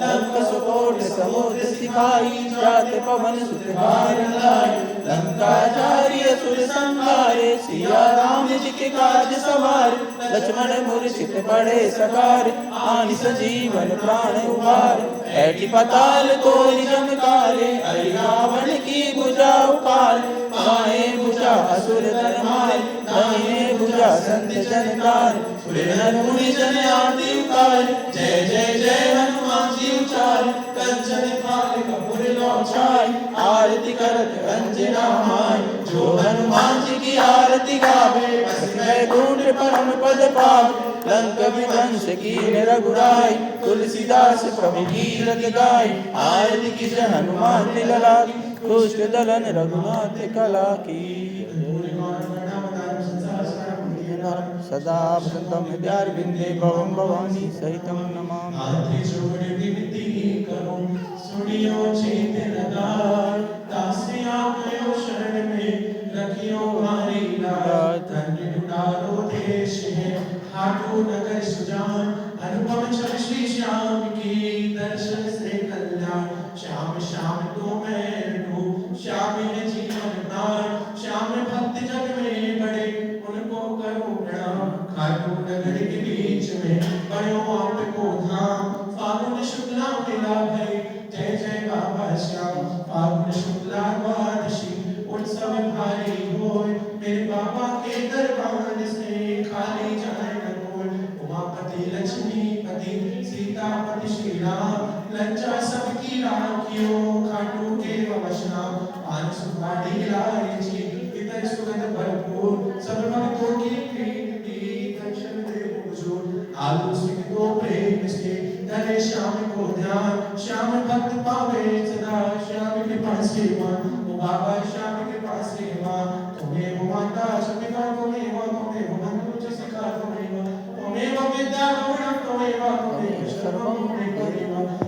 लंक सुकोट समुद्र सिखाई, जात पवन सुत बार लाई। लंकाचार्य सुर संहारे, सिया राम जी के काज सवार। लक्ष्मण मूर्छित पड़े सकार, आनि सजीवन प्राण उबार। ऐठी पाताल तोरि जमकारे, अरि रावण की भुजा उखाड़। बाएं भुजा असुर दर मार, दाहिने भुजा संत जन तार। नर मुनि जन आरती उतार, जय जय जय हनुमान जी उचार। कंचन थाल कपूर लौटाई, आरती करत अंजना माई। जो हनुमान जी की आरती गावे, वैकुंठ परम पद पावे। लंक विध्वंस कीन रघुराई, तुलसीदास प्रभु कीरत गाय। आरती की जय हनुमान तिलला की, दुष्ट दलन रघुनाथ कला की। सदा वसंतम हृदयारविंदे भवम भवानी सहितम नमामि। सुनियो चेतन दार, दासिया कयो शरण में, रखियो हमारी लाज। धन्य दुलारो देश है, खाटू नगर सुजान। अनुपम छवि श्री श्याम की, दर्शन से कल्याण। श्याम श्याम तो मैं रहूं, श्याम है जीवन दान। श्याम भक्त जग में बड़े, उनको करो प्रणाम। खाटू नगर के बीच में, बड़ो आपको धाम। फागुन शुक्ला मेला भय, जय जय बाबा श्याम। फागुन शुक्ला द्वादशी, उत्सव भारी होय। मेरे बाबा के दरबार से, खाली जाए न कोई। उमापति लक्ष्मीपति, सीतापति श्री राम। लज्जा सबकी राखियो, खाटू के वशनाम। पान सुपारी लाए जी, इतर सुगंध भरपूर। सब भक्तों की प्रीति, दर्शन दे हुजूर। आलू सिंह को प्रेम से, करे श्याम को ध्यान। श्याम भक्त पावे सदा, श्याम कृपा सेवा। ओ बाबा श्याम कृपा सेवा, तुम्हें माता सपिता तुम्हें बंधु जसिका तुम्हें, तुम्हें विद्या गौरव तुम्हें सर्वं तुम्हें।